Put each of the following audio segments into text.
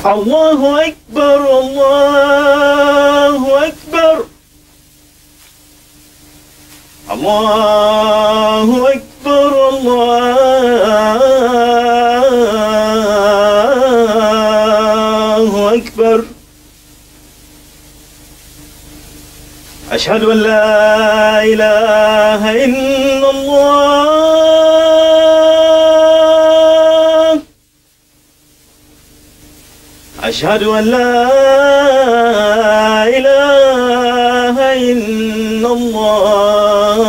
الله أكبر الله أكبر الله أكبر الله أكبر أشهد أن لا إله إلا الله أشهد أن لا إله إلا الله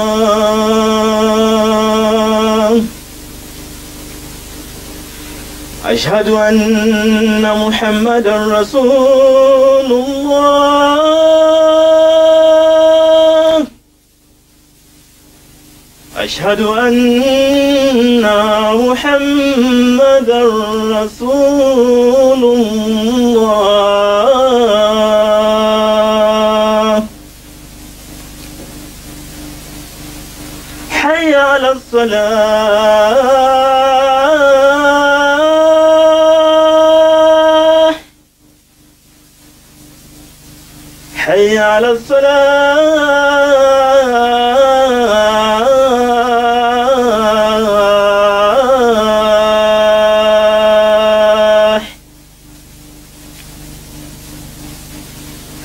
أشهد أن محمدا رسول الله أشهد أن محمدا رسول الله حي على الصلاة حي على الصلاة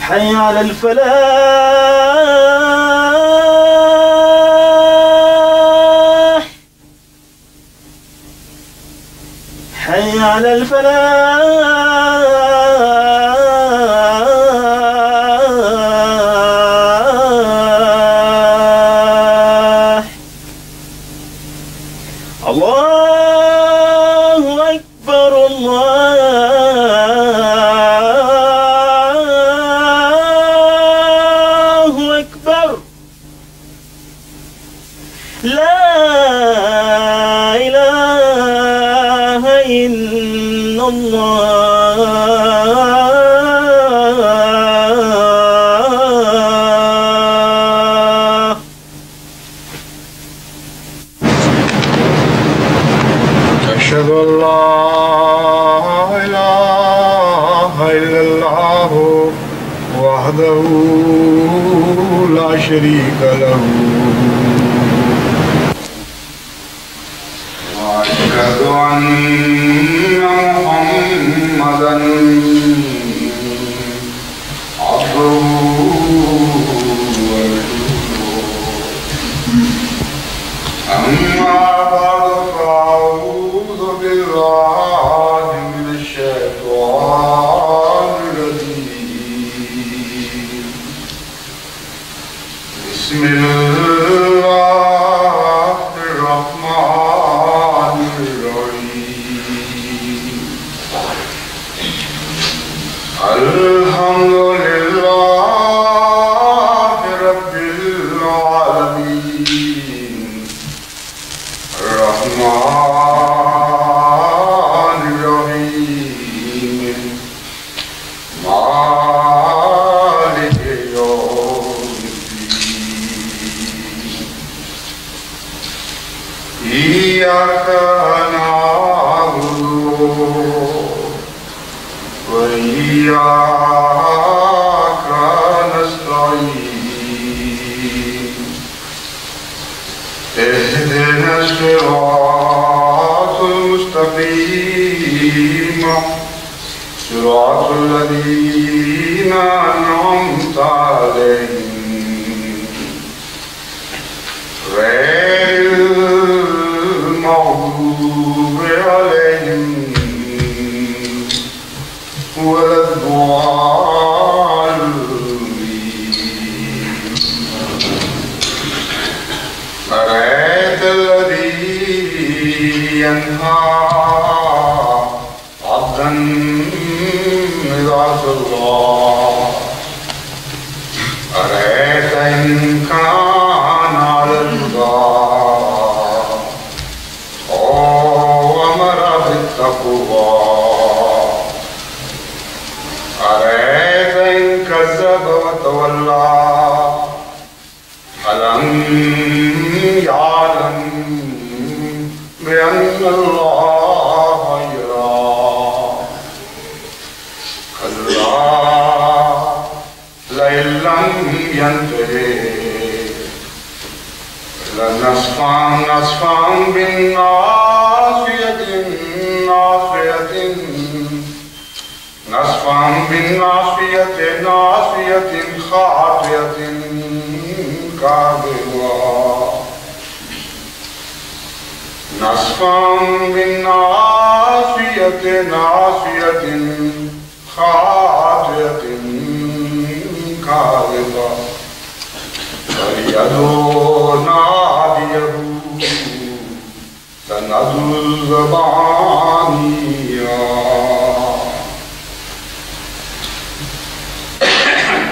حي على الفلاح حي على الفلاح الله أكبر الله أكبر لا إله إلا الله أشهد أن لا إله إلا الله وحده لا شريك له وأشهد أن محمدا عبده ورسوله أما بعد فأعوذ بالله من الشيطان الرجيم بسم الله الرحمن الرحيم الحمد لله رب العالمين الرحمن الرحيم مالك يوم الدين إياك نعبد وإياك نستعين اهدنا الصراط المستقيم صراط الذين أنعمت عليهم غير المغضوب عليهم ولا الضالين أرأيت الذي ينهى عبدا إذا صلى أرأيت إن كان على الهدى وأمر بالتقوى أرأيت إن كذب وتولى ألم يعلم بأن الله يرى لنصفا نصفا بالناصية ناصية نصفا بالناصية ناصية خاطئة كاذبة نصفا بالناصية ناصية خاطئة كاذبة فليدعو ناديه سندعو الزبانية.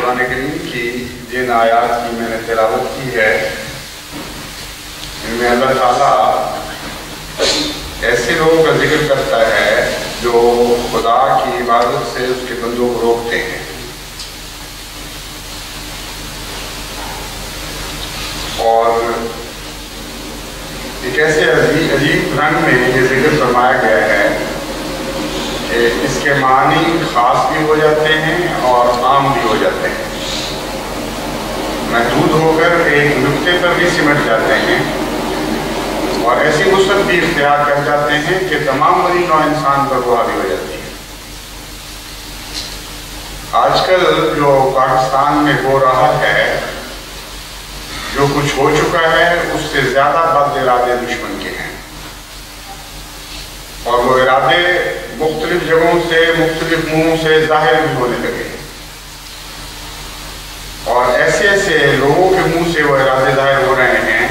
قرآن کریم کی جن آیات کی میں نے تلاوت کی ہے ان میں اللہ تعالیٰ ایسے لوگوں کا ذکر کرتا ہے جو خدا کی عبادت سے اس کے بندوں کو روکتے ہیں، اور ایک ایسے عجیب رنگ میں یہ ذکر فرمایا گیا ہے کہ اس کے معنی خاص بھی ہو جاتے ہیں اور عام بھی ہو جاتے ہیں، محدود ہو کر ایک نقطے پر بھی سمٹ جاتے ہیں اور ایسی وسعت بھی اختیار کر جاتے ہیں کہ تمام بڑی نوع انسان پر وہ حاوی ہو جاتی ہے۔ آج کل جو پاکستان میں ہو رہا ہے، جو کچھ ہو چکا ہے، اس سے زیادہ بد ارادے دشمن کے ہیں، اور وہ ارادے مختلف جگہوں سے مختلف منہوں سے ظاہر بھی ہونے لگے، اور ایسے ایسے لوگوں کے منہ سے وہ ارادے ظاہر ہو رہے ہیں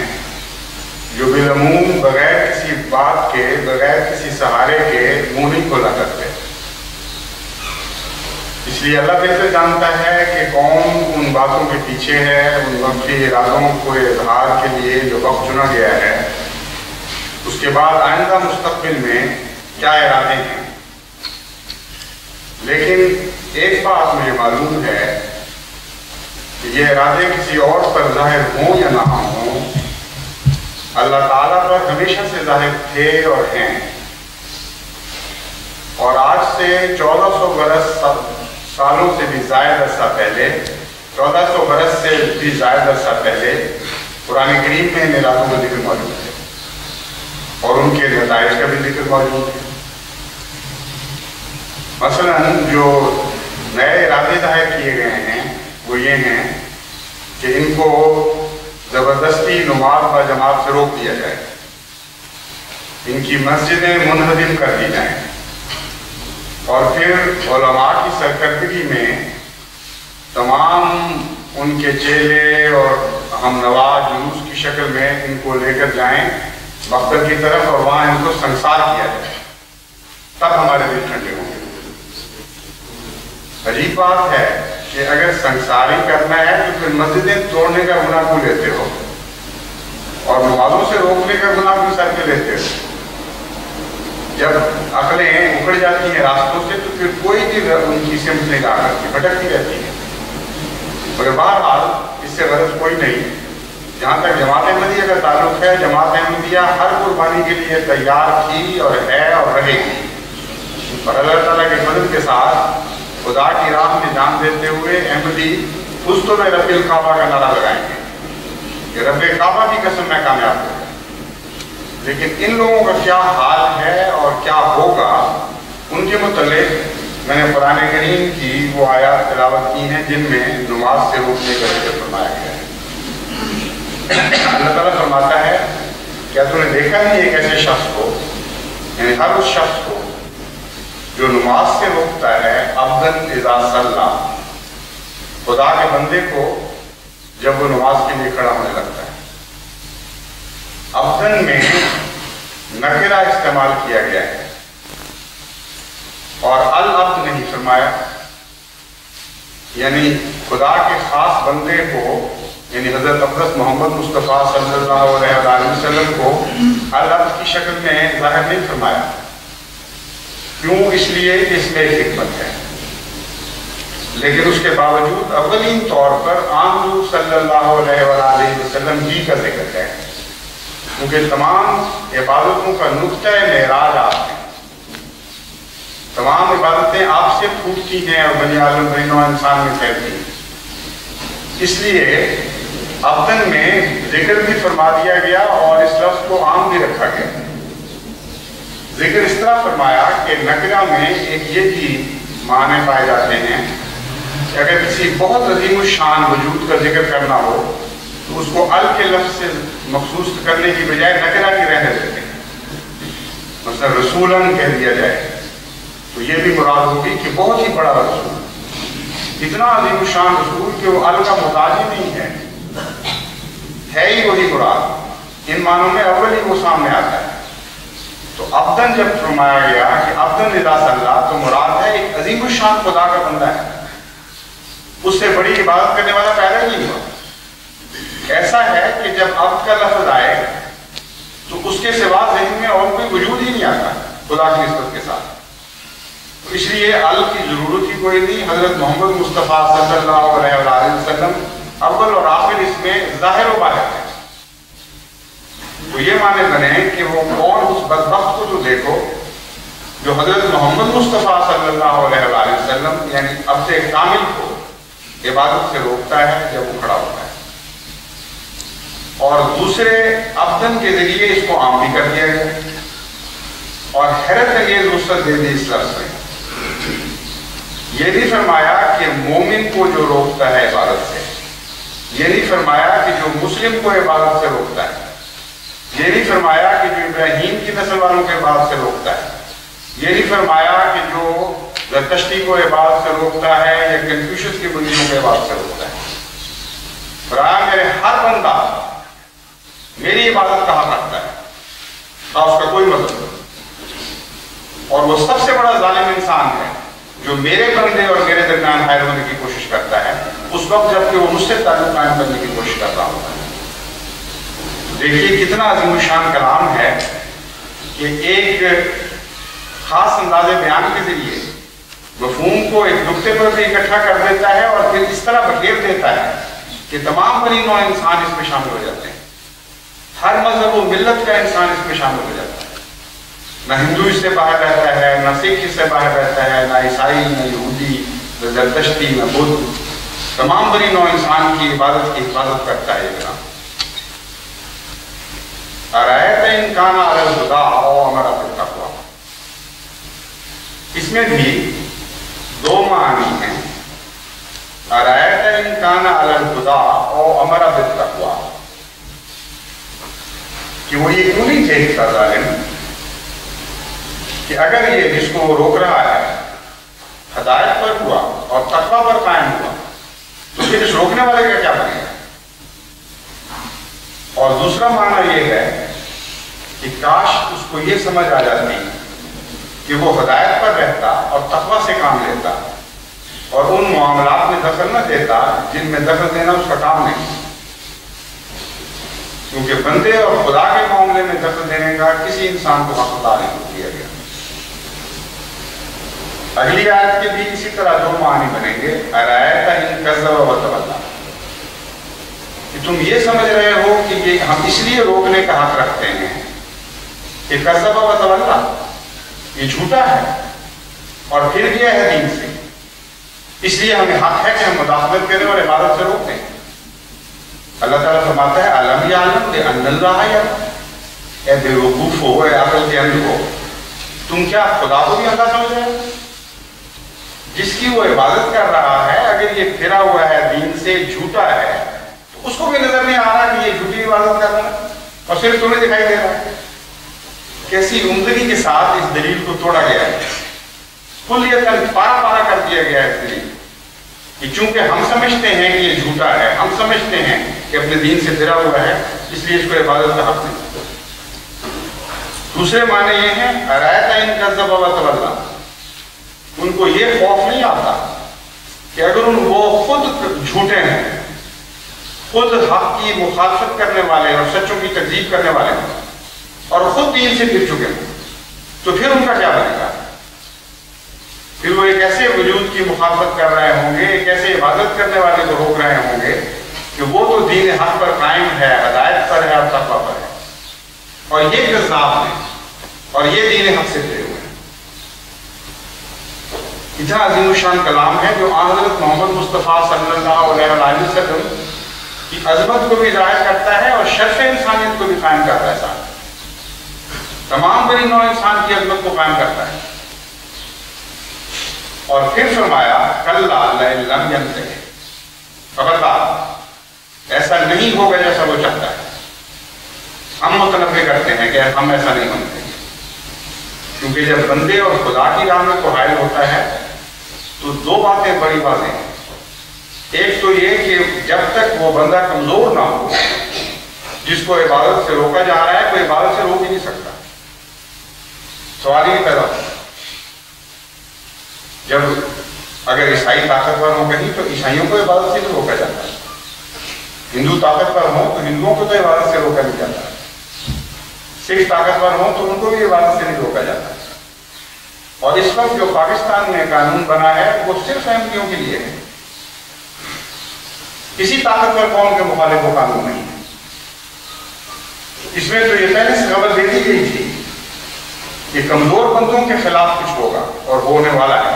جو بالعموم بغیر کسی بات کے، بغیر کسی سہارے کے منہ نہیں کھولا کرتے۔ اس لیے اللہ بہتر جانتا ہے کہ کون ان باتوں کے پیچھے ہے، ان منفی ارادوں کو اظہار کے لیے جو وقت چنا گیا ہے، اس کے بعد آئندہ مستقبل میں کیا ارادے ہیں۔ لیکن ایک بات مجھے معلوم ہے کہ یہ ارادے کسی اور پر ظاہر ہوں یا نہ ہوں، اللہ تعالیٰ پر ہمیشہ سے ظاہر تھے اور ہیں، اور آج سے 1400 برس سالوں سے بھی زائد عرصہ پہلے، 1400 برس سے بھی زائد عرصہ پہلے قرآن کریم میں ان ارادوں کا ذکر موجود ہے اور ان کے نتائج کا بھی ذکر موجود ہے۔ مثلا جو نئے ارادے ظاہر کیے گئے ہیں وہ یہ ہیں کہ ان کو زبردستی نماز و جماعت سے روک دیا جائے، ان کی مسجدیں منہدم کر دی جائیں، اور پھر علماء کی سرکردگی میں تمام ان کے چیلے اور ہم نوا جلوس کی شکل میں ان کو لے کر جائیں مقبر کی طرف، اور وہاں ان کو سنسار کیا جائے، تب ہمارے دل ٹھنڈے ہوں گے۔ عجیب بات ہے کہ اگر سنساری کرنا ہے تو پھر مسجدیں توڑنے کا گناہ کیوں لیتے ہو اور نمازوں سے روکنے کا گناہ کیوں سر پہ لیتے ہو؟ جب عقلیں اکھڑ جاتی ہیں راستوں سے تو پھر کوئی بھی ان کی سمت نہیں لا کرتی، بھٹکتی رہتی ہے۔ مگر بہرحال اس سے غرض کوئی نہیں۔ جہاں تک جماعت احمدیہ کا تعلق ہے، جماعت احمدیہ ہر قربانی کے لیے تیار تھی اور ہے اور رہے گی، اور اللہ تعالیٰ کے فضل کے ساتھ خدا کی راہ میں جان دیتے ہوئے احمدی فزتو میں رب الکعبہ کا نعرہ لگائیں گے کہ رب کعبہ کی قسم میں کامیاب ہو۔ لیکن ان لوگوں کا کیا حال ہے اور کیا ہوگا، ان کے متعلق میں نے قرآن کریم کی وہ آیات تلاوت کی ہیں جن میں نماز سے روکنے کا ذکر فرمایا گیا ہے۔ اللہ تعالیٰ فرماتا ہے کیا تم نے دیکھا نہیں ایک ایسے شخص کو، یعنی ہر اس شخص کو جو نماز سے روکتا ہے، عبداً اذا صلی، خدا کے بندے کو جب وہ نماز کے لیے کھڑا ہونے لگتا ہے۔ عبداً میں نکرہ استعمال کیا گیا ہے اور العبد نہیں فرمایا، یعنی خدا کے خاص بندے کو، یعنی حضرت اقدس محمد مصطفیٰ صلی اللہ علیہ وسلم کو العبد کی شکل میں ظاہر نہیں فرمایا۔ کیوں؟ اس لیے اس میں ایک حکمت ہے، لیکن اس کے باوجود اولین طور پر عام حضور صلی اللہ علیہ وسلم ہی کا ذکر ہے، کیونکہ تمام عبادتوں کا نقطہ معراج آپ ہیں، تمام عبادتیں آپ سے پھوٹتی ہیں اور بنی آدم بنی نوع انسان میں پھیلتی ہیں۔ اس لیے ابدن میں ذکر بھی فرما دیا گیا اور اس لفظ کو عام بھی رکھا گیا۔ ذکر اس طرح فرمایا کہ نکرہ میں ایک یہ بھی معنی پائے جاتے ہیں کہ اگر کسی بہت عظیم الشان وجود کا ذکر کرنا ہو تو اس کو ال کے لفظ سے مخصوص کرنے کی بجائے نکرہ کی رہنے دیتے ہیں۔ مثلا رسولن کہہ دیا جائے تو یہ بھی مراد ہوگی کہ بہت ہی بڑا رسول، اتنا عظیم الشان رسول کہ وہ ال کا محتاج ہی نہیں ہے ہی وہی مراد۔ ان معنوں میں اول ہی وہ سامنے آتا ہے۔ تو عبدن جب فرمایا گیا کہ عبدن اذا صلی، تو مراد ہے ایک عظیم الشان خدا کا بندہ ہے، اس سے بڑی عبادت کرنے والا پیدا ہی نہیں ہوا۔ ایسا ہے کہ جب عبد کا لفظ آئے تو اس کے سوا ذہن میں اور کوئی وجود ہی نہیں آتا خدا کی نسبت کے ساتھ۔ تو اس لیے ال کی ضرورت ہی کوئی نہیں۔ حضرت محمد مصطفیٰ صلی اللہ علیہ وسلم اول اور آخر اس میں ظاہر و باہر ہے۔ تو یہ معنی بنے کہ وہ کون اس بدبخت کو تو دیکھو جو حضرت محمد مصطفیٰ صلی اللہ علیہ وسلم یعنی عبد کامل کو عبادت سے روکتا ہے جب وہ کھڑا ہوتا ہے، اور دوسرے عبدن کے ذریعے اس کو عام بھی کر دیا گیا اور حیرت انگیز وسعت دے دی اس لفظ میں۔ یہ نہیں فرمایا کہ مومن کو جو روکتا ہے عبادت سے، یہ نہیں فرمایا کہ جو مسلم کو عبادت سے روکتا ہے، یہ نہیں فرمایا کہ جو ابراہیم کی نسل والوں کے عبادت سے روکتا ہے، یہ نہیں فرمایا کہ جو زرتشتی کو عبادت سے روکتا ہے یا کنفیوشس کے بنیوں کو عبادت سے روکتا ہے۔ فرمایا میرے ہر بندہ میری عبادت کہا کرتا ہے، اس کا کوئی مطلب نہیں، اور وہ سب سے بڑا ظالم انسان ہے جو میرے بندے اور میرے درمیان حائل ہونے کی کوشش کرتا ہے اس وقت جب کہ وہ مجھ سے تعلق قائم کرنے کی کوشش کر رہا ہوتا ہے۔ دیکھیے کتنا عظیم الشان کلام ہے کہ ایک خاص انداز بیان کے ذریعے مفہوم کو ایک نقطے پر بھی اکٹھا کر دیتا ہے اور پھر اس طرح بکھیر دیتا ہے کہ تمام بنی نوع انسان اس میں شامل ہو جاتے ہیں، ہر مذہب و ملت کا انسان اس میں شامل ہو جاتا ہے۔ نہ ہندو اس سے باہر رہتا ہے، نہ سکھ اس سے باہر رہتا ہے، نہ عیسائی، نہ یہودی، نہ زرتشتی، نہ بدھ، تمام بنی نوع انسان کی عبادت کی حفاظت کرتا ہے یہ کلام۔ ارأیت ان کان علی الہدی او امر بالتقوی، اس میں بھی دو معنی ہیں۔ ارأیت ان کان علی الہدی او امر بالتقوی، کہ وہ یہ کیوں نہیں دیکھتا ظالم کہ اگر یہ جس کو وہ روک رہا ہے ہدایت پر ہوا اور تقوی پر قائم ہوا تو پھر اس روکنے والے کا کیا بنے گا؟ اور دوسرا معنی یہ ہے کہ کاش اس کو یہ سمجھ آ جاتی کہ وہ ہدایت پر رہتا اور تقوی سے کام لیتا اور ان معاملات میں دخل نہ دیتا جن میں دخل دینا اس کا کام نہیں، کیونکہ بندے اور خدا کے معاملے میں دخل دینے کا کسی انسان کو حق عطا نہیں دیا گیا۔ اگلی آیت کے بھی اسی طرح دو معنی بنیں گے۔ ارأیت ان کذب وتولی، کہ تم یہ سمجھ رہے ہو کہ یہ ہم اس لیے روکنے کا حق رکھتے ہیں کہ کذب وتولی یہ جھوٹا ہے اور پھر گیا ہے دین سے، اس لیے ہمیں حق ہے کہ ہم مداخلت کریں اور عبادت سے روک دیں۔ اللہ تعالیٰ فرماتا ہے الم یعلم بان اللہ یعلم، اے بے وقوف ہو، اے عقل کے اندھ ہو، تم کیا خدا کو بھی اللہ سمجھ رہے ہو؟ جس کی وہ عبادت کر رہا ہے اگر یہ پھرا ہوا ہے دین سے، جھوٹا ہے، تو اس کو بھی نظر نہیں آ رہا کہ یہ جھوٹی عبادت کر رہا ہے اور صرف تمہیں دکھائی دے رہا ہے۔ کیسی عمدگی کے ساتھ اس دلیل کو توڑا گیا ہے، کلیتاً پارا پارا کر دیا گیا ہے اس دلیل کہ چونکہ ہم سمجھتے ہیں کہ یہ جھوٹا ہے، ہم سمجھتے ہیں کہ اپنے دین سے پھرا ہوا ہے، اس لیے اس کو عبادت کا حق نہیں۔ دوسرے معنی یہ ہیں ارأیت ان کذب وتولی، ان کو یہ خوف نہیں آتا کہ اگر وہ خود جھوٹے ہیں، خود حق کی مخالفت کرنے والے اور سچوں کی تکذیب کرنے والے ہیں اور خود دین سے پھر چکے ہیں، تو پھر ان کا کیا بنے گا؟ پھر وہ ایک ایسے وجود کی مخالفت کر رہے ہوں گے، ایک ایسے عبادت کرنے والے کو روک رہے ہوں گے کہ وہ تو دین حق پر قائم ہے، ہدایت پر ہے اور تقویٰ پر ہے، اور یہ کذاب ہیں اور یہ دین حق سے پھرے ہوئے ہیں۔ اتنا عظیم الشان کلام ہے جو حضرت محمد مصطفیٰ صلی اللہ علیہ وسلم کی عظمت کو بھی ظاہر کرتا ہے اور شرف انسانیت کو بھی قائم کرتا ہے ساتھ. تمام بری نوع انسان کی عظمت کو قائم کرتا ہے. اور پھر فرمایا کلا لئن لم ینتہی، خبردار ایسا نہیں ہوگا جیسا وہ چاہتا ہے. ہم متنبع کرتے ہیں کہ ہم ایسا نہیں مانتے، کیونکہ جب بندے اور خدا کی راہ میں کو حائل ہوتا ہے تو دو باتیں بڑی باتیں ہیں. ایک تو یہ کہ جب تک وہ بندہ کمزور نہ ہو، جس کو عبادت سے روکا جا رہا ہے، کوئی عبادت سے روک ہی نہیں سکتا. سوال ہی پیدا ہوتا ہے. جب اگر عیسائی طاقتور ہوں کہیں تو عیسائیوں کو عبادت سے نہیں روکا جاتا ہے. ہندو طاقتور ہوں تو ہندوؤں کو تو عبادت سے روکا نہیں جاتا ہے. سکھ طاقتور ہوں تو ان کو بھی عبادت سے نہیں روکا جاتا. اور اس وقت جو پاکستان میں قانون بنا ہے وہ صرف احمدیوں کے لیے ہے. کسی طاقتور قوم کے مخالف وہ قانون نہیں ہے. اس میں تو یہ پہلے سے خبر دے دی گئی تھی کہ کمزور بندوں کے خلاف کچھ ہوگا اور ہونے والا ہے.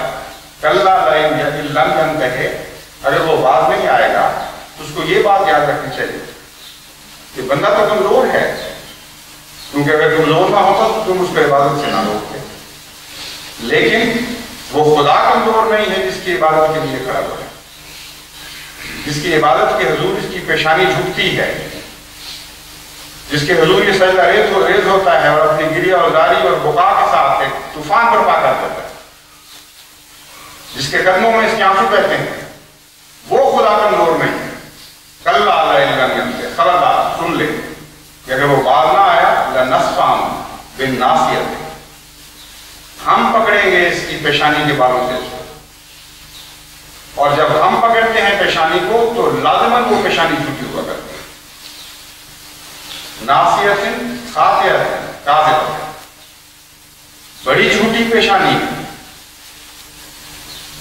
کلا لئن لم ینتہی، اگر وہ باز نہیں آئے گا تو اس کو یہ بات یاد رکھنی چاہیے کہ بندہ تو کمزور ہے، کیونکہ اگر کمزور نہ ہوتا تو تم اس کو عبادت سے نہ روکتے. لیکن وہ خدا کمزور نہیں ہے جس کی عبادت کے لیے کھڑا ہوا ہے، جس کی عبادت کے حضور اس کی پیشانی جھکتی ہے، جس کے حضور یہ سجدہ ریز ہوتا ہے اور اپنی گریہ اور زاری اور بقا کے ساتھ ایک طوفان برپا کر دیتا ہے، جس کے قدموں میں اس کے آنسو بہتے ہیں، وہ خدا کمزور نہیں ہے. کلا لئن لم ینتہی، خبردار سن لے کہ اگر وہ باز نہ آیا لنصفعا بالناصیۃ، ہم پکڑیں گے اس کی پیشانی کے بالوں سے. اور جب ہم پکڑتے ہیں پیشانی کو تو لازماً وہ پیشانی جھوٹی ہوا کرتی ہے. ناصیۃ خاطئۃ کاذبۃ، بڑی جھوٹی پیشانی ہے،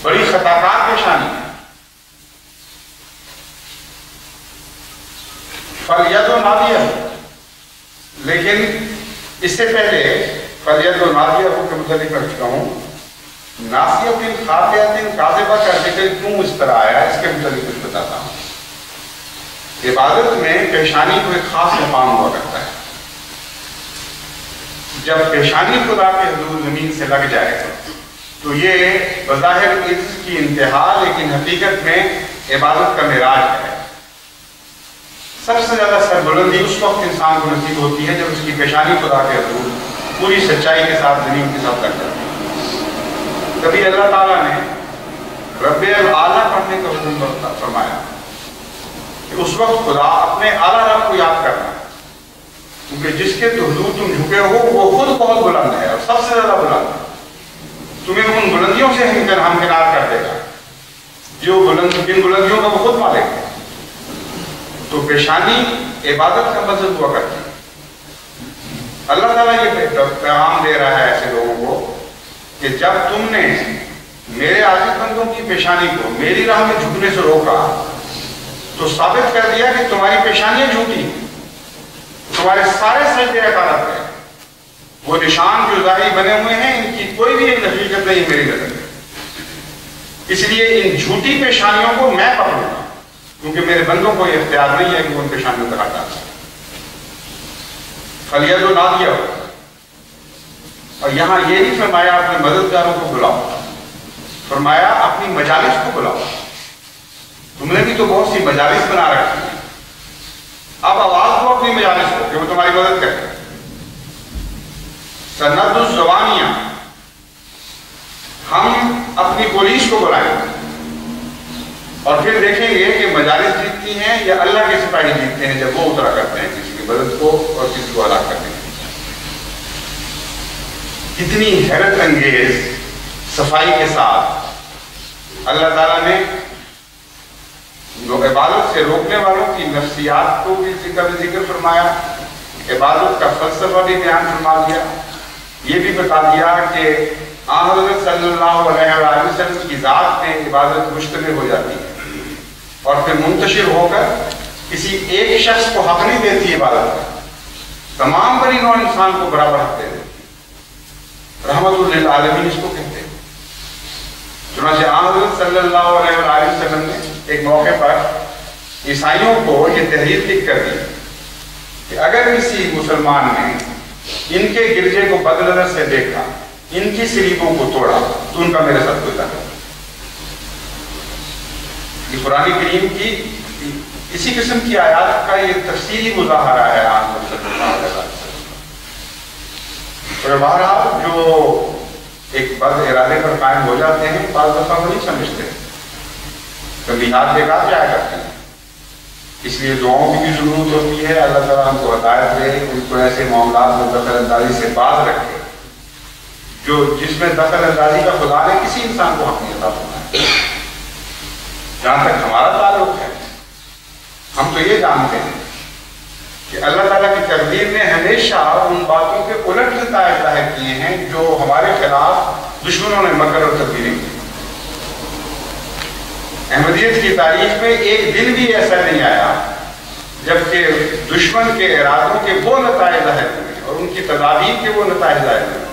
بڑی خطاکار پیشانی ہے. فَلْيَدْعُ نَادِيَهُ، لیکن اس سے پہلے فَلْيَدْعُ نَادِيَهُ کے متعلق کر چکا ہوں. ناصیۃ خاطئۃ کاذبہ کا ذکر کیوں اس طرح آیا اس کے متعلق کچھ بتاتا ہوں. عبادت میں پیشانی کو ایک خاص مقام ہوا کرتا ہے. جب پیشانی خدا کے حضور زمین سے لگ جائے تو یہ بظاہر عز کی انتہا، لیکن حقیقت میں عبادت کا معراج ہے. سب سے زیادہ سربلندی اس وقت انسان کو نصیب ہوتی ہے جب اس کی پیشانی خدا کے حضور پوری سچائی کے ساتھ زمین کے ساتھ لگ جاتی ہے. کبھی اللہ تعالیٰ نے رب الاعلیٰ پڑھنے کا حکم فرمایا کہ اس وقت خدا اپنے اعلیٰ رب کو یاد کرنا، کیونکہ جس کے تو حضور تم جھکے ہو وہ خود بہت بلند ہے اور سب سے زیادہ بلند ہے. تمہیں ان بلندیوں سے ہمکنار کر دے گا جو جن بلندیوں کا وہ خود مالک ہے. تو پیشانی عبادت کا مظہر ہوا کرتی ہے. اللہ تعالیٰ یہ پیغام دے رہا ہے ایسے لوگوں کو کہ جب تم نے میرے عاجز بندوں کی پیشانی کو میری راہ میں جھکنے سے روکا تو ثابت کر دیا کہ تمہاری پیشانیاں جھوٹی ہیں، تمہارے سارے سجدے عقارت ہیں. وہ نشان جو ظاہری بنے ہوئے ہیں ان کی کوئی بھی ایک حقیقت نہیں میری نظر میں. اس لیے ان جھوٹی پیشانیوں کو میں پکڑوں گا، کیونکہ میرے بندوں کو یہ اختیار نہیں ہے کہ وہ ان پیشانیوں تک ہٹا سکیں. فَلْيَدْعُ نَادِيَهُ، اور یہاں یہ نہیں فرمایا اپنے مددگاروں کو بلاؤ، فرمایا اپنی مجالس کو بلاؤ. تم نے بھی تو بہت سی مجالس بنا رکھی ہیں، اب آواز دو اپنی مجالس کو کہ وہ تمہاری مدد کرے. سند الزوانیہ، ہم اپنی پولیس کو بلائیں اور پھر دیکھیں گے کہ مجالس جیتتی ہیں یا اللہ کے سپاہی جیتتے ہیں جب وہ اترا کرتے ہیں کسی کی مدد کو اور کسی کو ہلاک کرتے ہیں. کتنی حیرت انگیز صفائی کے ساتھ اللہ تعالیٰ نے عبادت سے روکنے والوں کی نفسیات کو بھی ذکر فرمایا، عبادت کا فلسفہ بھی بیان فرما دیا. یہ بھی بتا دیا کہ حضرت صلی اللہ علیہ وسلم کی ذات میں عبادت مشتمل ہو جاتی ہے اور پھر منتشر ہو کر کسی ایک شخص کو حق نہیں دیتی عبادت کا، تمام بنی نوع انسان کو برابر حق دے دیتی. رحمت للعالمین اس کو کہتے ہیں. چنانچہ حضرت صلی اللہ علیہ وسلم نے ایک موقع پر عیسائیوں کو یہ تحریر لکھ کر دی کہ اگر کسی مسلمان نے ان کے گرجے کو بد نظر سے دیکھا، ان کی سلیبوں کو توڑا، تو ان کا میرے ساتھ کوئی تعلق نہیں۔ یہ قرآن کریم کی اسی قسم کی آیات کا یہ تفصیلی مظاہرہ ہے آج صلی اللہ علیہ وسلم۔ اور بہرحال جو ایک بد ارادے پر قائم ہو جاتے ہیں، بعض دفعہ وہ نہیں سمجھتے، کبھی ہاتھ بیکار جایا کرتے ہیں، اس لیے دعاؤں کی بھی ضرورت ہوتی ہے۔ اللہ تعالیٰ ان کو ہدایت دے، ان کو ایسے معاملات میں دخل اندازی سے باز رکھے جس میں دخل اندازی کا خدا نے کسی انسان کو حق نہیں عطا فرمایا۔ جہاں تک ہمارا تعلق ہے، ہم تو یہ جانتے ہیں کہ اللہ تعالیٰ کی تقدیر نے ہمیشہ ان باتوں کے الٹ نتائج ظاہر کیے ہیں جو ہمارے خلاف دشمنوں نے مکر اور تدبیریں کی۔ احمدیت کی تاریخ میں ایک دن بھی ایسا نہیں آیا جبکہ دشمن کے ارادوں کے وہ نتائج ظاہر ہوئے اور ان کی تدابیر کے وہ نتائج ظاہر ہوئے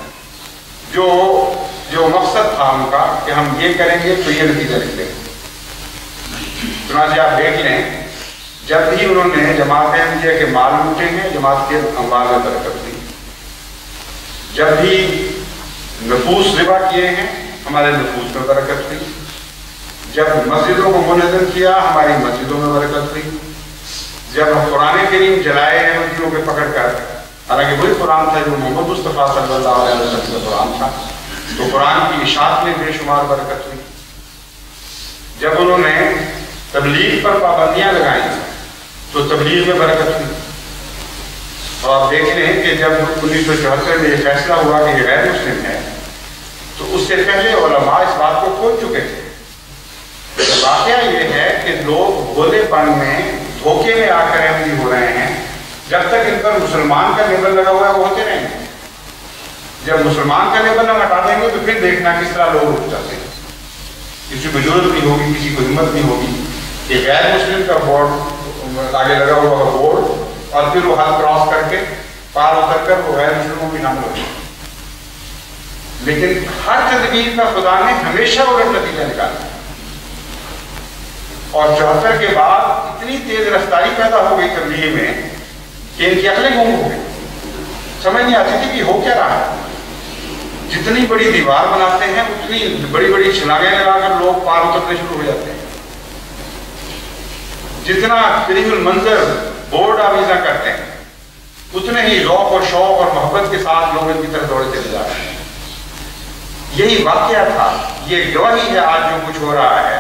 جو مقصد تھا ان کا کہ ہم یہ کریں گے تو یہ نتیجہ نکلے گا۔ چنانچہ آپ دیکھ لیں، جب بھی انہوں نے جماعت احمدیہ کے مال لوٹے ہیں، جماعت کے اموال میں برکت دی۔ جب بھی نفوس ذبح کیے ہیں، ہمارے نفوس میں برکت ہوئی۔ جب مسجدوں کو منہدم کیا، ہماری مسجدوں میں برکت ہوئی۔ جب ہم قرآن کریم جلائے احمدیوں کے پکڑ کر، حالانکہ وہی قرآن تھا جو محمد مصطفیٰ صلی اللہ علیہ وسلم کا قرآن تھا، تو قرآن کی اشاعت میں بے شمار برکت ہوئی۔ جب انہوں نے تبلیغ پر پابندیاں لگائیں تو تبلیغ میں برکت ہوئی۔ اور آپ دیکھ لیں کہ جب 1974 میں یہ فیصلہ ہوا کہ یہ غیر مسلم ہے، تو اس سے پہلے علماء اس بات کو کھول چکے تھے۔ واقعہ یہ ہے کہ لوگ بھولے پن میں، دھوکے میں آ کر احمدی ہو رہے ہیں۔ جب تک ان پر مسلمان کا لیبل لگا ہوا ہے وہ ہوتے رہیں گے۔ جب مسلمان کا لیبل ہم ہٹا دیں گے تو پھر دیکھنا کس طرح لوگ اٹھ جاتے ہیں۔ کسی کو ضرورت نہیں ہوگی، کسی کو ہمت نہیں ہوگی کہ غیر مسلم کا بورڈ آگے لگا ہوا بورڈ، اور پھر وہ حد کراس کر کے پار اتر کر وہ غیر مسلموں کی نام لگے۔ لیکن ہر تدبیر کا خدا نے ہمیشہ الٹ نتیجہ نکالا۔ اور 74 کے بعد اتنی تیز رفتاری پیدا ہو گئی تبلیغ میں کہ ان کی عقلیں گم ہو گئی، سمجھ نہیں آتی تھی کہ ہو کیا رہا ہے۔ جتنی بڑی دیوار بناتے ہیں اتنی بڑی بڑی چھلانگیں لگا کر لوگ پار اترنے شروع ہو جاتے ہیں۔ جتنا قریب المنظر بورڈ آویزاں کرتے ہیں اتنے ہی ذوق اور شوق اور محبت کے ساتھ لوگ ان کی طرف دوڑے چلے جا رہے ہیں۔ یہی واقعہ تھا، یہ گواہی ہے آج جو کچھ ہو رہا ہے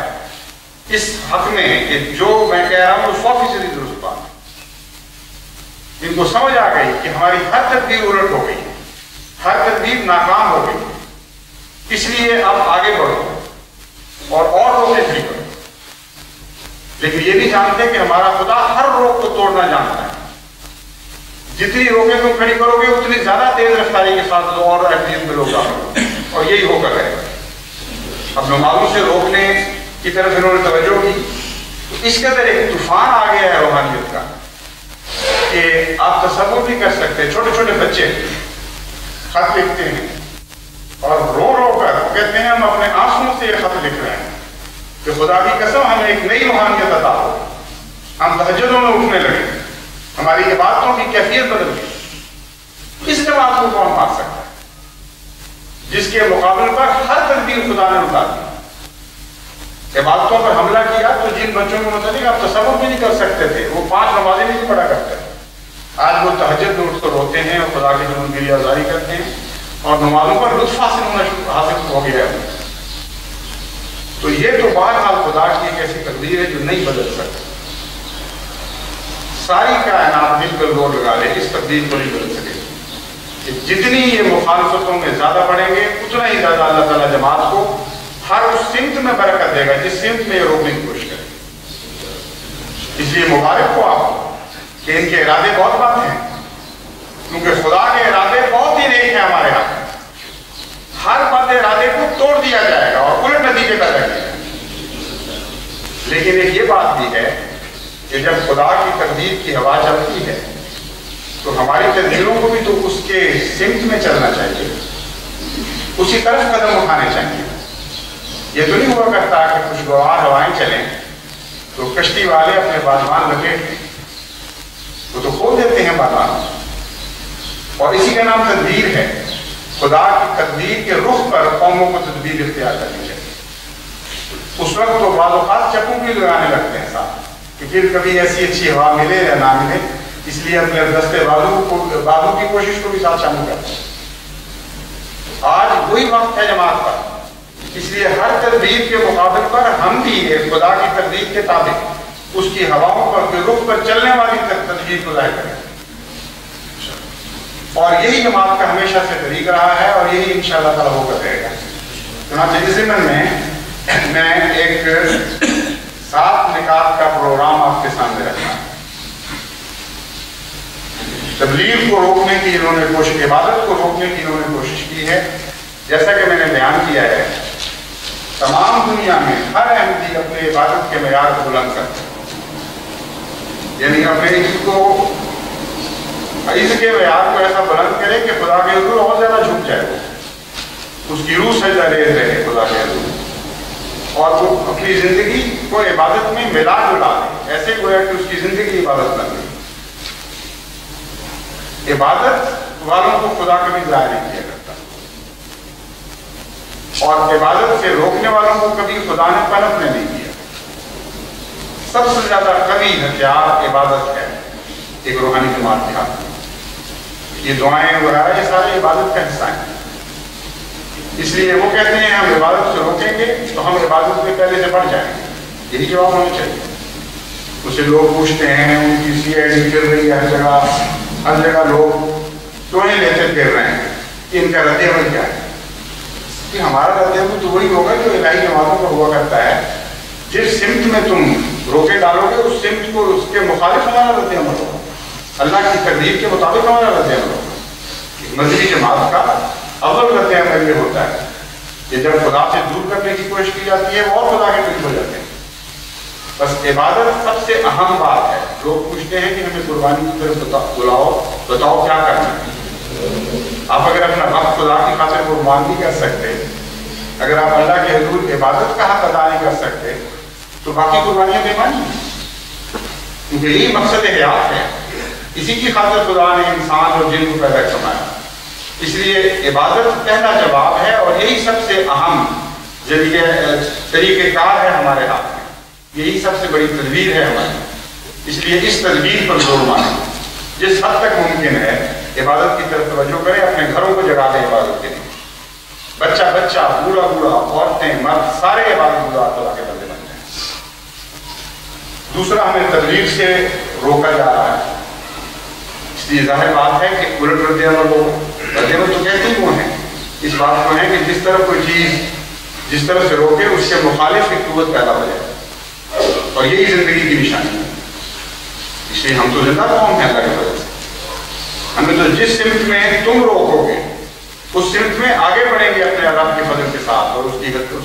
اس حق میں کہ جو میں کہہ رہا ہوں 100% درست بات ہے۔ ان کو سمجھ آ گئی کہ ہماری ہر تدبیر الٹ ہو گئی، ہر تدبیر ناکام ہو گئی، اس لیے اب آگے بڑھو اور روکے کھڑی کرو۔ لیکن یہ نہیں جانتے کہ ہمارا خدا ہر روک کو توڑنا جانتا ہے۔ جتنی روکیں تم کھڑی کرو گے اتنی زیادہ تیز رفتاری کے ساتھ لوگ اور احتیاط میں لوگ آئیں، اور یہی ہو کر رہے گا۔ اب نمازوں سے روکنے کی طرف انہوں نے توجہ کی، تو اس قدر ایک طوفان آ گیا ہے روحانیت کا کہ آپ تصور نہیں کر سکتے۔ چھوٹے چھوٹے بچے خط لکھتے ہیں اور رو رو کر کہتے ہیں ہم اپنے آنسوؤں سے یہ خط لکھ رہے ہیں کہ خدا کی قسم ہمیں ایک نئی روحانیت عطا ہو، ہم تہجدوں میں اٹھنے لگے، ہماری عبادتوں کی کیفیت بدل گئی۔ اس جماعت کو کون مار سکتا ہے جس کے مقابلے پر ہر تدبیر خدا نے اٹھا دی؟ عبادتوں پر حملہ کیا تو جن بچوں کے متعلق آپ تصور بھی نہیں کر سکتے تھے، وہ 5 نمازیں نہیں پڑھا کرتے، آج وہ تہجد میں اٹھ کر روتے ہیں اور خدا کی جنون گیری آزاری کرتے ہیں اور نمازوں پر لطف حاصل ہو گیا ہے۔ تو یہ تو بہرحال خدا کی ایک ایسی تقدیر ہے جو نہیں بدل سکتی۔ ساری کائنات مل کر زور لگا لے، اس تقدیر کو نہیں بدل سکے کہ جتنی یہ مخالفتوں میں زیادہ بڑھیں گے اتنا ہی زیادہ اللہ تعالیٰ جماعت کو ہر اس سمت میں برکت دے گا جس سمت میں یہ روکنے کی کوشش کرے۔ اس لیے مبارک کو آپ کہ ان کے ارادے بہت بد ہیں، کیونکہ خدا کے ارادے بہت ہی نیک ہیں ہمارے ہاں۔ ہر بد ارادے کو توڑ دیا جائے گا اور الٹ نتیجے پیدا کیے جائیں گے۔ لیکن ایک یہ بات بھی ہے کہ جب خدا کی تقدیر کی ہوا چلتی ہے تو ہماری تدبیروں کو بھی تو اس کے سمت میں چلنا چاہیے، اسی طرف قدم اٹھانے چاہیے۔ یہ تو نہیں ہوا کرتا کہ خوشگوار ہوائیں چلیں تو کشتی والے اپنے بازوان لپیٹتے ہیں، وہ تو کھول دیتے ہیں بازوان، اور اسی کا نام تدبیر ہے۔ خدا کی تقدیر کے رخ پر قوموں کو تدبیر اختیار کرنی چاہیے۔ اس وقت تو بعض اوقات چپو بھی لگانے لگتے ہیں ساتھ کہ پھر کبھی ایسی اچھی ہوا ملے یا نہ ملے، اس لیے اپنے دستے بازو کی کوشش کو بھی ساتھ شامل کرتے ہیں۔ آج وہی وقت ہے جماعت کا، اس لیے ہر تدبیر کے مقابل پر ہم بھی خدا کی تقدیر کے تابع اس کی ہواؤں پر کے رخ پر چلنے والی تدبیر کو ظاہر کریں، اور یہی جماعت کا ہمیشہ سے طریق رہا ہے، اور یہی انشاءاللہ تعالیٰ ہوگا رہے گا۔ چنانچہ اس ضمن میں ایک 7 نکات کا پروگرام آپ کے سامنے رکھا ہے۔ تبلیغ کو روکنے کی انہوں نے کوشش، عبادت کو روکنے کی انہوں نے کوشش کی ہے۔ جیسا کہ میں نے بیان کیا ہے، تمام دنیا میں ہر احمدی اپنے عبادت کے معیار کو بلند کرتے ہیں، یعنی اپنے اس کے معیار کو ایسا بلند کرے کہ خدا کے حضور اور زیادہ جھک جائے، اس کی روح سجدہ ریز رہے خدا کے حضور، اور وہ اپنی زندگی کو عبادت میں ملا جلا دے، ایسے گویا کہ اس کی زندگی عبادت بن گئی۔ عبادت والوں کو خدا کبھی ضائع نہیں کیا کرتا، اور عبادت سے روکنے والوں کو کبھی خدا نے پنپنے نہیں کیا۔ سب سے زیادہ قوی ہتھیار عبادت ہے ایک روحانی جماعت کے ہاتھ میں۔ یہ دعائیں وغیرہ یہ سارے عبادت کا حصہ ہیں، اس لیے وہ کہتے ہیں ہم عبادت سے روکیں گے تو ہم عبادت میں پہلے سے بڑھ جائیں گے۔ یہی جواب ہونا چاہیے۔ اسے لوگ پوچھتے ہیں، ان کی CID چل رہی ہے ہر جگہ لوگ ٹوئیں لیتے پھر رہے ہیں کہ ان کا رد عمل کیا ہے؟ کہ ہمارا رد عمل تو وہی ہوگا جو الہی جماعتوں کا ہوا کرتا ہے۔ جس سمت میں تم روکے ڈالو گے اس سمت کو اس کے مخالف ہمارا رد عمل ہوگا، اللہ کی تقدیر کے مطابق ہمارا رد عمل ہوگا۔ مذہبی جماعت کا اول رد عمل یہ ہوتا ہے کہ جب خدا سے دور کرنے کی کوشش کی جاتی ہے وہ اور خدا کے قریب ہو جاتے ہیں۔ بس عبادت سب سے اہم بات ہے۔ لوگ پوچھتے ہیں کہ ہمیں قربانی کی طرف بتاؤ کیا کرنا ہے۔ آپ اگر اپنا وقت خدا کی خاطر قربان نہیں کر سکتے، اگر آپ اللہ کے حضور عبادت کا حق ادا نہیں کر سکتے، تو باقی قربانیاں بے معنی ہیں، کیونکہ یہی مقصد حیات ہے۔ اسی کی خاطر خدا نے انسان اور جن کو پیدا فرمایا۔ اس لیے عبادت پہلا جواب ہے، اور یہی سب سے اہم طریقہ کار ہے ہمارے ہاتھ میں، یہی سب سے بڑی تدبیر ہے ہماری۔ اس لیے اس تدبیر پر زور ماریں، جس حد تک ممکن ہے عبادت کی طرف توجہ کریں، اپنے گھروں کو جگا دیں عبادت کے لیے۔ بچہ بوڑھا عورتیں مرد سارے عبادت گزار خدا کے بندے بن جائیں۔ دوسرا، ہمیں تبلیغ سے روکا جا رہا ہے، اس لیے ظاہر بات ہے کہ الٹ رد عمل ہو۔ رد عمل تو کہتے ہی وہ ہیں، اس بات کو ہے کہ جس طرح کوئی چیز جس طرح سے روکے اس کے مخالف ایک قوت پیدا ہو جائے، اور یہی زندگی کی نشانی ہے۔ اس لیے ہم تو زندہ قوم ہیں اللہ کی وجہ سے، ہمیں تو جس سمت میں تم روکو گے اس سمت میں آگے بڑھیں گے اپنے رب کے فضل کے ساتھ اور اس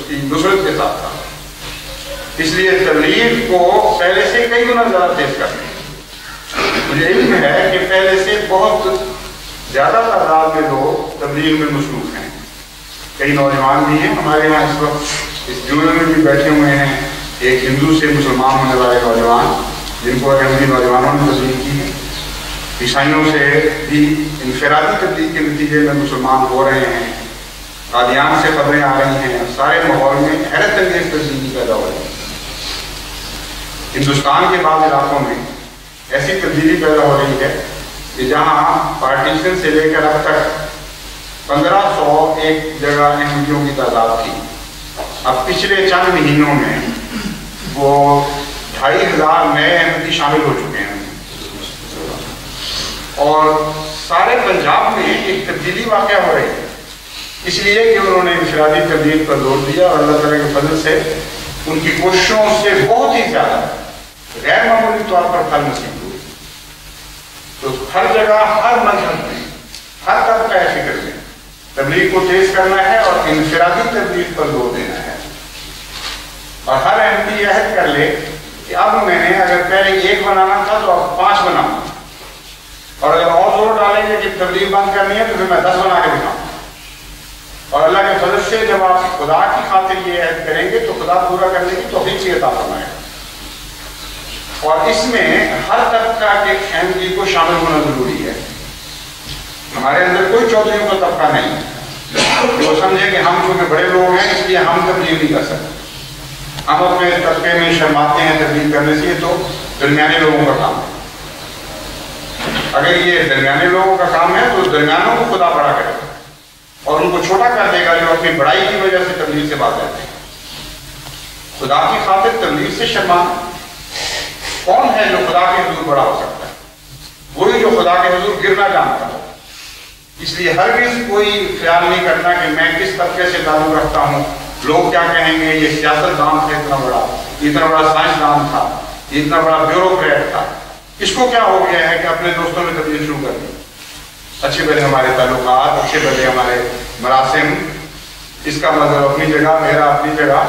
کی نصرت کے ساتھ ساتھ۔ اس لیے تبلیغ کو پہلے سے کئی گنا زیادہ تیز کریں۔ مجھے علم ہے کہ پہلے سے بہت زیادہ تعداد میں لوگ تبلیغ میں مصروف ہیں، کئی نوجوان بھی ہیں ہمارے یہاں اس وقت اس جمعے میں بھی بیٹھے ہوئے ہیں، ایک ہندو سے مسلمان ہونے والے نوجوان جن کو احمدی نوجوانوں نے تبلیغ کی ہے، عیسائیوں سے بھی انفرادی تبلیغ کے نتیجے میں مسلمان ہو رہے ہیں، قادیان سے خبریں آ رہی ہیں، سارے ماحول میں حیرت انگیز تبدیلی پیدا ہو رہی ہے۔ ہندوستان کے بعض علاقوں میں ایسی تبدیلی پیدا ہو رہی ہے کہ جہاں پارٹیشن سے لے کر اب تک 1500 ایک جگہ احمدیوں کی تعداد تھی، اب پچھلے چند مہینوں میں وہ 2500 نئے احمدی شامل ہو چکے ہیں، اور سارے پنجاب میں ایک تبدیلی واقع ہو رہی ہے، اس لیے کہ انہوں نے انفرادی تبلیغ پر زور دیا، اور اللہ تعالیٰ کے فضل سے ان کی کوششوں سے بہت ہی زیادہ غیر معمولی طور پر پھل نصیب ہوئی۔ تو ہر جگہ، ہر مذہب میں، ہر طبقہ فکر میں تبلیغ کو تیز کرنا ہے اور انفرادی تبلیغ پر زور دینا ہے، اور ہر احمدی عہد کر لے کہ اب میں نے اگر پہلے 1 بنانا تھا تو اب 5 بناؤں، اور اگر اور زور ڈالیں گے کہ تبلیغ بند کرنی ہے تو پھر میں 10 بنا کے دکھاؤں۔ اور اللہ کے فضل سے جب آپ خدا کی خاطر یہ عہد کریں گے تو خدا پورا کرنے کی توفیق سے عطا فرمائے گا۔ اور اس میں ہر طبقہ کے احمدی کو شامل ہونا ضروری ہے. ہمارے اندر کوئی چودھریوں کا طبقہ نہیں ہے. وہ سمجھے کہ ہم چونکہ بڑے لوگ ہیں اس لیے ہم تبلیغ نہیں کر سکتے. ہم اپنے طبقے میں شرماتے ہیں تبلیغ کرنے سے. یہ تو درمیانے لوگوں کا کام ہے. اگر یہ درمیانے لوگوں کا کام ہے تو درمیانوں کو خدا بڑا کرے گا اور ان کو چھوٹا کر دے گا جو اپنی بڑائی کی وجہ سے تبلیغ سے بات کرتے ہیں. خدا کی خاطر تبلیغ سے شرمانا. کون ہے جو خدا کے حضور بڑا ہو سکتا ہے؟ وہی جو خدا کے حضور گرنا جانتا ہو. اس لیے ہرگز کوئی خیال نہیں کرنا کہ میں کس طبقے سے تعلق رکھتا ہوں, لوگ کیا کہیں گے. یہ سیاست دان تھا اتنا بڑا سائنسدان تھا, اتنا بڑا بیوروکریٹ تھا, اس کو کیا ہو گیا ہے کہ اپنے دوستوں میں تبلیغ شروع کر دی. اچھے بھلے ہمارے تعلقات, اچھے بھلے ہمارے مراسم, اس کا مذہب اپنی جگہ, میرا اپنی جگہ.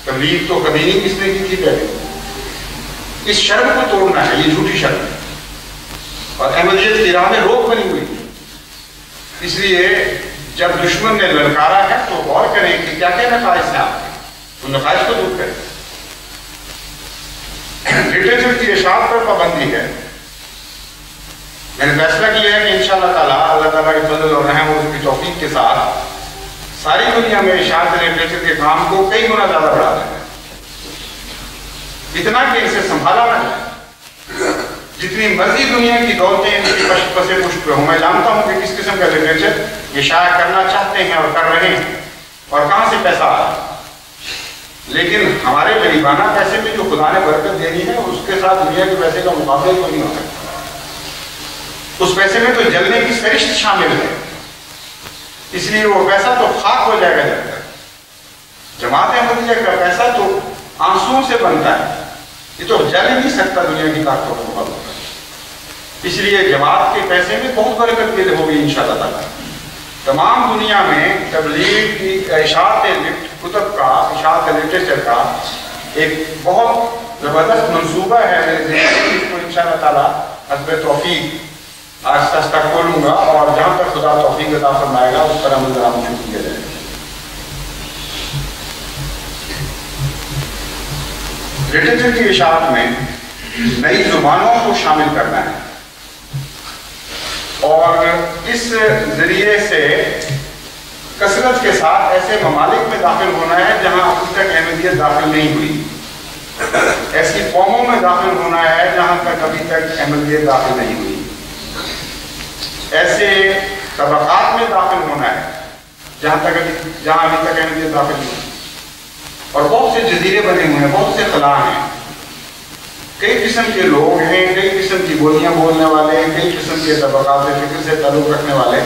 تبلیغ تو کبھی نہیں کس نے کی تھی پہلے. اس شرم کو توڑنا ہے, یہ جھوٹی شرم ہے اور احمدیت کی راہ میں روک بنی ہوئی تھی. اس لیے جب دشمن نے للکارا ہے تو غور کریں کہ کیا کیا نقائص ہیں آپ کے, تو نقائص کو دور کریں. لٹریچر کی اشاعت پر پابندی ہے. میں نے فیصلہ کیا ہے کہ انشاءاللہ تعالیٰ اللہ تعالیٰ کے فضل اور رحم اور اس کی توفیق کے ساتھ ساری دنیا میں اشاعت لٹریچر کے کام کو کئی گنا زیادہ بڑھا دیں گے. اتنا کہ اسے سنبھالا نہ جائے. جتنی مرضی دنیا کی دولتیں ان کی پس پشت پہ ہوں, میں جانتا ہوں کہ کس قسم کا لٹریچر یہ شائع کرنا چاہتے ہیں اور کر رہے ہیں اور کہاں سے پیسہ آ رہا ہے. لیکن ہمارے غریبانہ پیسے میں جو خدا نے برکت دینی ہے اس کے ساتھ دنیا کے پیسے کا مقابلہ کوئی نہیں ہو سکتا. اس پیسے میں تو جلنے کی سرشت شامل ہے, اس لیے وہ پیسہ تو خاک ہو جائے گا جب تک. جماعت احمدیہ کا پیسہ تو آنسوؤں سے بنتا ہے, یہ تو جل ہی نہیں سکتا دنیا کی طاقتوں کا مقابلہ. اس لیے جماعت کے پیسے میں بہت برکت پیدا ہوگی انشاءاللہ تعالیٰ. تمام دنیا میں تبلیغ کی اشاعت کتب کا, اشاعت لٹریچر کا ایک بہت زبردست منصوبہ ہے میرے ذہن میں, جس کو انشاءاللہ تعالیٰ حسب توفیق آہستہ آہستہ کھولوں گا اور جہاں تک خدا توفیق عطا فرمائے گا اس پر عمل درآمد شروع کیا جائے گا. لٹریچر کی اشاعت میں نئی زبانوں کو شامل کرنا ہے اور اس ذریعے سے کثرت کے ساتھ ایسے ممالک میں داخل ہونا ہے جہاں ابھی تک احمدیت داخل نہیں ہوئی, ایسی قوموں میں داخل ہونا ہے جہاں تک ابھی تک احمدیت داخل نہیں ہوئی, ایسے طبقات میں داخل ہونا ہے جہاں ابھی تک احمدیت داخل نہیں ہوئی. اور بہت سے جزیرے بنے ہوئے ہیں, بہت سے خلا ہیں, کئی قسم کے لوگ ہیں, کئی قسم کی بولیاں بولنے والے, کئی قسم کے طبقات فکر سے تعلق رکھنے والے.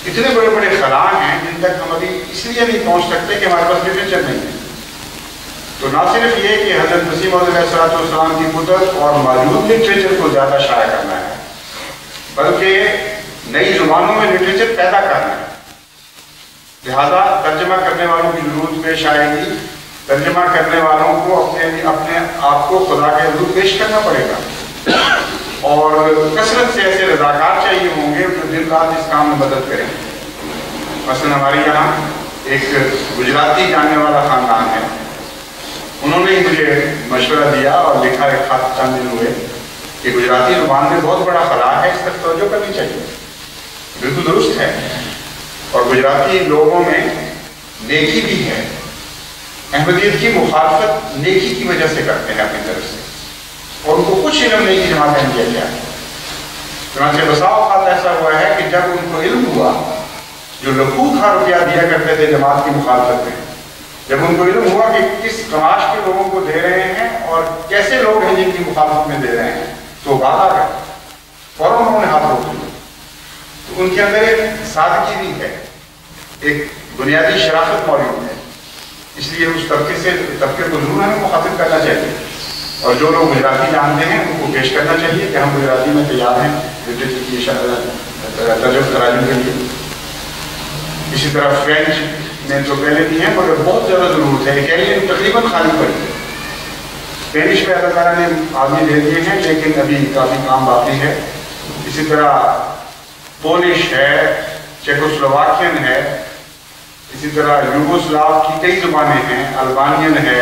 اتنے بڑے بڑے خلا ہیں جن تک ہم ابھی اس لیے نہیں پہنچ سکتے کہ ہمارے پاس لٹریچر نہیں ہے. تو نہ صرف یہ کہ حضرت مسیح موعود علیہ السلام کی قدرت اور موجود لٹریچر کو زیادہ شائع کرنا ہے, بلکہ نئی زبانوں میں لٹریچر پیدا کرنا ہے. لہذا ترجمہ کرنے والوں کی ضرورت پیش آئے گی. ترجمہ کرنے والوں کو اپنے آپ کو خدا کے حضور پیش کرنا پڑے گا اور کثرت سے ایسے رضاکار چاہیے ہوں گے جو دن رات اس کام میں مدد کریں. مثلا ہمارے یہاں ایک گجراتی جاننے والا خاندان ہے, انہوں نے مجھے مشورہ دیا اور لکھا ایک خط چند دن ہوئے کہ گجراتی زبان میں بہت بڑا خلا ہے, اس پر توجہ کرنی چاہیے. بالکل درست ہے, اور گجراتی لوگوں میں نیکی بھی ہے. احمدیت کی مخالفت نیکی کی وجہ سے کرتے ہیں اپنی طرف سے, اور ان کو کچھ علم نہیں کہ جماعت احمدیہ کیا ہے. چنانچہ بسا اوقات ایسا ہوا ہے کہ جب ان کو علم ہوا, جو لکھوکھا روپیہ دیا کرتے تھے جماعت کی مخالفت میں, جب ان کو علم ہوا کہ کس کماش کے لوگوں کو دے رہے ہیں اور کیسے لوگ ہیں جن کی مخالفت میں دے رہے ہیں, تو بات آ گئی, فوراً انہوں نے ہاتھ روک دیا. تو ان کے اندر ایک سادگی بھی ہے, ایک بنیادی شرافت موجود ہے. اس لیے اس طبقے کو ضرور ہمیں مخاطب کرنا چاہیے, اور جو لوگ گجراتی جانتے ہیں ان کو پیش کرنا چاہیے کہ ہم گجراتی میں تیار ہیں لٹریچر کی ترجمہ تراجم کے لیے. اسی طرح فرینچ میں جو پہلے بھی ہیں مگر بہت زیادہ ضرورت ہے. اٹیلین تقریباً خالی پڑی ہے, اسپینش میں اللہ تعالیٰ نے آدمی دے دیے ہیں لیکن ابھی کافی کام باقی ہے. اسی طرح پولش ہے, چیکوسلوواکین ہے, اسی طرح یوگوسلاو کی کئی زبانیں ہیں, البانین ہے,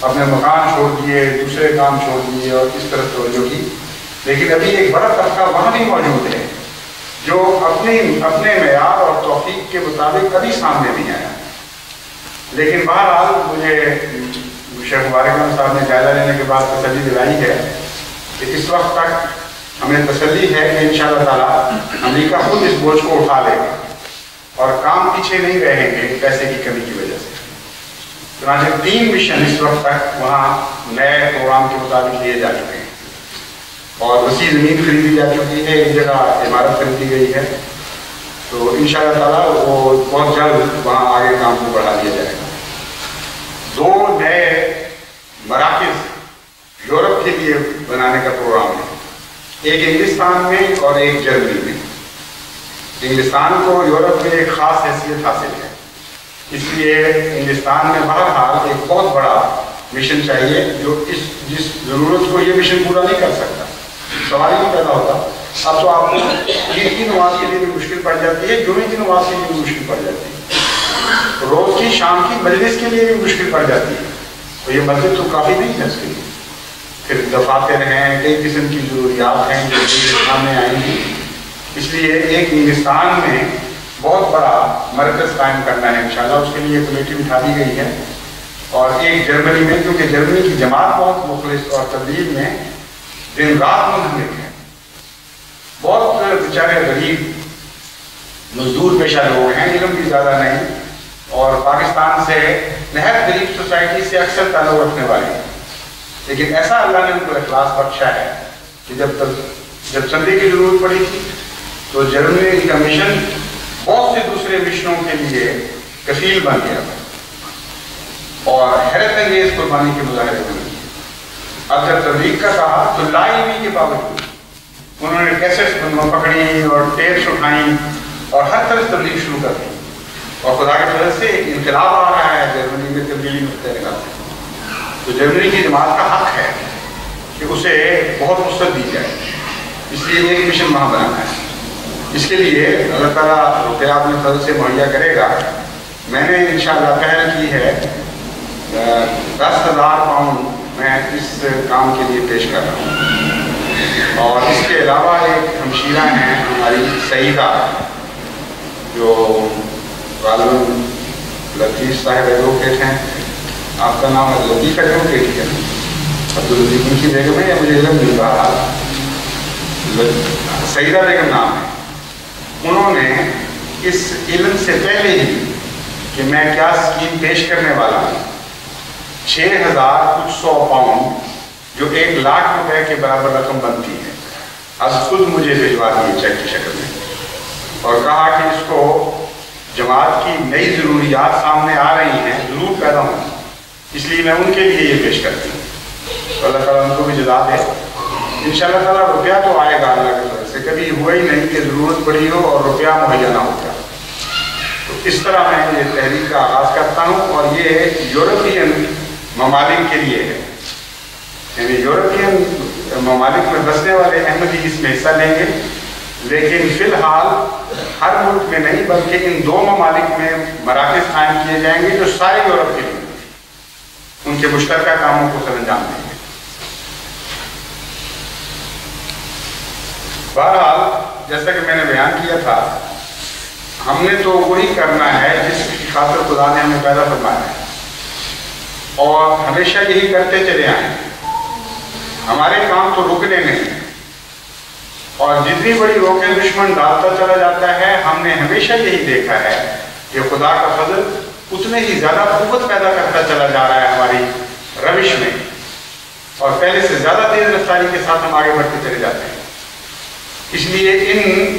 اپنے مکان چھوڑ دیے، دوسرے کام چھوڑ دیے اور اس طرف توجہ کی، لیکن ابھی ایک بڑا طبقہ وہاں بھی موجود ہے جو اپنے معیار اور توفیق کے مطابق کبھی سامنے نہیں آیا۔ لیکن بہرحال مجھے شیخ مبارک احمد صاحب نے جائزہ لینے کے بعد تسلی دلائی ہے کہ اس وقت تک ہمیں تسلی ہے کہ انشاءاللہ تعالیٰ امریکہ خود اس بوجھ کو اٹھا لے گا اور کام پیچھے نہیں رہیں گے پیسے کی کمی کی وجہ سے۔ چنانچہ 3 مشن اس وقت تک وہاں نئے پروگرام کے مطابق لیے جا چکے ہیں اور وسیع زمین خریدی جا چکی ہے، ایک جگہ عمارت خریدی گئی ہے، تو انشاءاللہ تعالیٰ وہ بہت جلد وہاں آگے کام کو بڑھا دیا جائے گا۔ 2 نئے مراکز یورپ کے لیے بنانے کا پروگرام ہے، ایک انگلستان میں اور ایک جرمنی میں۔ انگلستان کو یورپ میں ایک خاص حیثیت حاصل ہے، اس لیے انگلستان میں بہرحال ایک بہت بڑا مشن چاہیے جو جس ضرورت کو یہ مشن پورا نہیں کر سکتا۔ سوال ہی پیدا ہوتا، اب تو آپ کو عید کی نماز کے لیے بھی مشکل پڑ جاتی ہے، جمعے کی نماز کے لیے بھی مشکل پڑ جاتی ہے، روز کی شام کی مجلس کے لیے بھی مشکل پڑ جاتی ہے، تو یہ مسجد تو کافی نہیں ہے اس کے لیے۔ پھر دفاتر ہیں، کئی قسم کی ضروریات ہیں جو سامنے آئیں گی، اس لیے ایک انگلستان میں بہت بڑا مرکز قائم کرنا ہے انشاءاللہ، اس کے لیے کمیٹی بٹھا دی گئی ہے، اور ایک جرمنی میں، کیونکہ جرمنی کی جماعت بہت مخلص اور تبلیغ میں دن رات منہمک ہے، بہت بیچارے غریب مزدور پیشہ لوگ ہیں، علم بھی زیادہ نہیں، اور پاکستان سے نہایت غریب سوسائٹی سے اکثر تعلق رکھنے والے ہیں، لیکن ایسا اللہ نے ان کو اخلاص بخشا ہے کہ جب چندے کی ضرورت پڑی تھی تو جرمنی کا مشن بہت سے دوسرے مشنوں کے لیے کفیل بن گیا تھا اور حیرت انگیز قربانی کے مظاہرے ہوئے۔ اب جب تبلیغ کا کہا تو لا علمی کے باوجود انہوں نے کیسٹس پکڑی اور ٹیپس اٹھائیں اور ہر طرح تبلیغ شروع کر دی، اور خدا کے فضل سے ایک انقلاب آ رہا ہے جرمنی میں تبدیلی نقطۂ نگاہ سے۔ تو جرمنی کی جماعت کا حق ہے کہ اسے بہت وسعت دی جائے، اس لیے ایک مشن وہاں بنانا ہے۔ اس کے لیے اللہ تعالیٰ روپیہ اپنے فضل سے مہیا کرے گا۔ میں نے انشاءاللہ پہل کی ہے 10,000 پاؤنڈ میں اس کام کے لیے پیش کر رہا ہوں، اور اس کے علاوہ ایک ہمشیرہ ہیں ہماری سعیدہ، جو غالباً لطیف صاحب ایڈوکیٹ ہیں، آپ کا نام لطیف ایڈوکیٹ ہے، عبداللطیف ان کی بیگم ہے یا مجھے علم مل رہا ہے، سعیدہ بیگم نام ہے۔ انہوں نے اس علم سے پہلے ہی کہ میں کیا اسکیم پیش کرنے والا ہوں، 6,100 پاؤنڈ جو 1,00,000 روپے کے برابر رقم بنتی ہے، از خود مجھے بھجوا دیے چیک کی شکل میں، اور کہا کہ اس کو جماعت کی نئی ضروریات سامنے آ رہی ہیں، ضرور پیدا ہوں، اس لیے میں ان کے لیے یہ پیش کرتی ہوں۔ تو اللہ تعالیٰ ان کو بھی جزا دے۔ انشاءاللہ تعالیٰ روپیہ تو آئے گا اللہ کی طرف سے، کبھی ہوا ہی نہیں کہ ضرورت پڑی ہو اور روپیہ مہیا نہ ہوتا۔ تو اس طرح میں یہ تحریک کا آغاز کرتا ہوں، اور یہ یورپین ممالک کے لیے ہے، یعنی یورپین ممالک میں بسنے والے احمدی اس میں حصہ لیں گے، لیکن فی الحال ہر ملک میں نہیں بلکہ ان 2 ممالک میں مراکز قائم کیے جائیں گے جو سارے یورپ کے لیے ان کے مشترکہ کاموں کو سر انجام دیں گے۔ بہرحال جیسا کہ میں نے بیان کیا تھا، ہم نے تو وہی کرنا ہے جس کی خاطر خدا نے ہمیں پیدا فرمایا ہے، اور ہمیشہ یہی کرتے چلے آئیں۔ ہمارے کام تو رکنے نہیں، اور جتنی بڑی روکیں دشمن ڈالتا چلا جاتا ہے، ہم نے ہمیشہ یہی دیکھا ہے کہ خدا کا فضل اتنے ہی زیادہ قوت پیدا کرتا چلا جا رہا ہے ہماری روش میں، اور پہلے سے زیادہ تیز رفتاری کے ساتھ ہم آگے بڑھتے چلے جاتے ہیں۔ اس لیے ان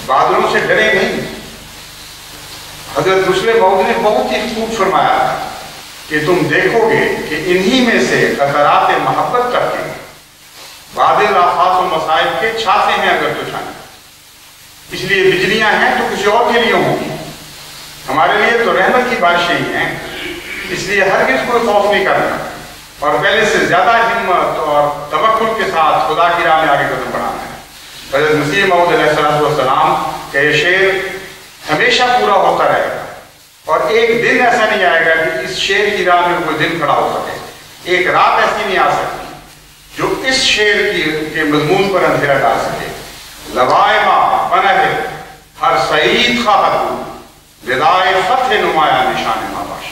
بادلوں سے ڈرے نہیں۔ حضرت مسلم موعود نے بہت ہی خوب فرمایا کہ تم دیکھو گے کہ انہی میں سے قطرات محبت تک کے بادل آفات و مصائب کے چھاتے ہیں اگر تو چھانے، اس لیے بجلیاں ہیں تو کسی اور کے لیے ہوں گی، ہمارے لیے تو رحمت کی بارشیں ہی ہیں، اس لیے ہرگز کوئی خوف نہیں کرنا، اور پہلے سے زیادہ ہمت اور توکل کے ساتھ خدا کی راہ میں آگے قدم بڑھانا ہے۔ حضرت مسیح موعود علیہ السلام کا یہ شعر ہمیشہ پورا ہوتا رہے گا، اور ایک دن ایسا نہیں آئے گا کہ اس شعر کی راہ میں کوئی دن کھڑا ہو سکے۔ ایک رات ایسی نہیں آ سکتی جو اس شعر کے مضمون پر اندھیرا ڈال سکے. لوائے ماں پناہ ہر سعید خواہد ہوں، ندائے فتح نمایاں نشان ماں باش.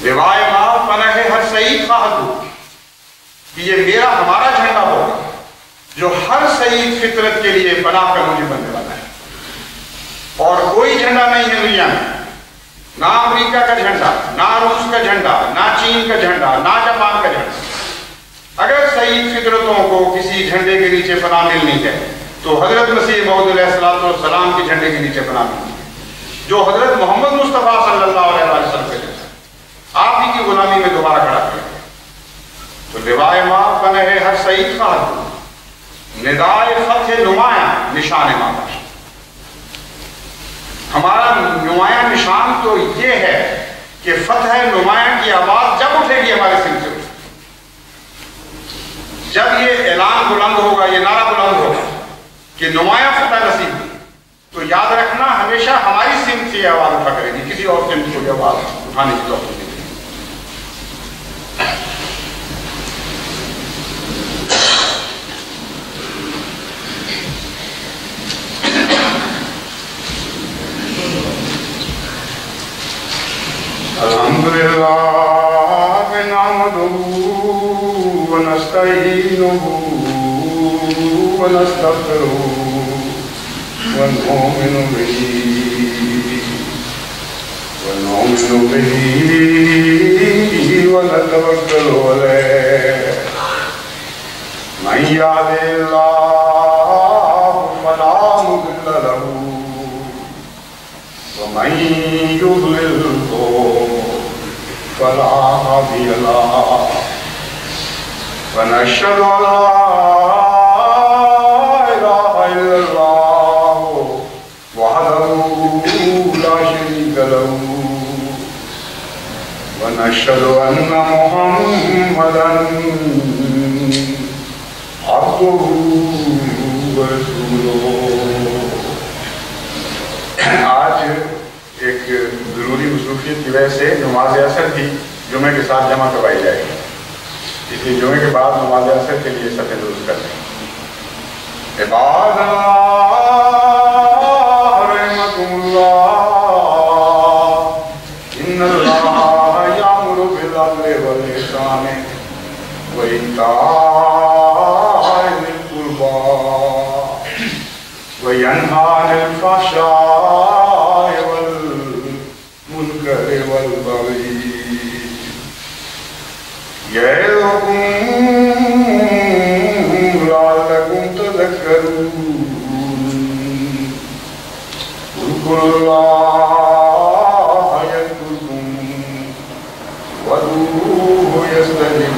لوائے ماں پناہ ہر سعید خواہد ہوں کہ یہ میرا ہمارا جھنڈا ہوگا جو ہر سعید فطرت کے لیے پناہ کا مجھے بننے والا ہے. اور کوئی جھنڈا نہیں ہے دنیا میں، نہ امریکہ کا جھنڈا، نہ روس کا جھنڈا، نہ چین کا جھنڈا، نہ جاپان کا جھنڈا. اگر سعید فطرتوں کو کسی جھنڈے کے نیچے پناہ ملنی ہے تو حضرت مسیح موعود علیہ السلام کے جھنڈے کے نیچے پناہ ملنی ہے، جو حضرت محمد مصطفیٰ صلی اللہ علیہ وسلم کے جیسا آپ ہی کی غلامی میں دوبارہ کھڑا کریں گے. تو لوائے ماں پناہ ہر سعید خواہد ہوں، ندائے فتح نمایاں نشان ماں باش. ہمارا نمایاں نشان تو یہ ہے کہ فتح نمایاں کی آواز جب اٹھے گی ہمارے سر سے، جب یہ اعلان بلند ہوگا، یہ نعرہ بلند ہوگا کہ نمایاں فتح نصیب ہوئی، تو یاد رکھنا ہمیشہ ہماری سمت سے یہ آواز اٹھا کرے گی، کسی اور سمت کو یہ آواز اٹھانے کی ضرورت نہیں. الحمدللہ نحمدہ ونستعینہ ونستغفرہ ونؤمن بہ ونتوکل علیہ. من یہد اللہ فلا مضل لہ ومن یضللہ فلا هادي له. ونشهد أن لا إله إلا الله وحده لا شريك له. ونشهد أن محمدا عبده ورسوله. آج ایک ضروری مصروفیت کی وجہ سے نماز عصر بھی جمعے کے ساتھ جمع کروائی جائے گی، اس لیے جمعے کے بعد نماز عصر کے لیے صفحے درست کرتے ہیں. عباد اللہ رحمکم اللہ، ان اللہ یامر بالعدل والإحسان وإیتاء ذی القربى وینہی عن الفحشاء والبغي یعظکم لعلکم تذکرون. اذکروا اللہ یذکرکم وادعوہ یستجب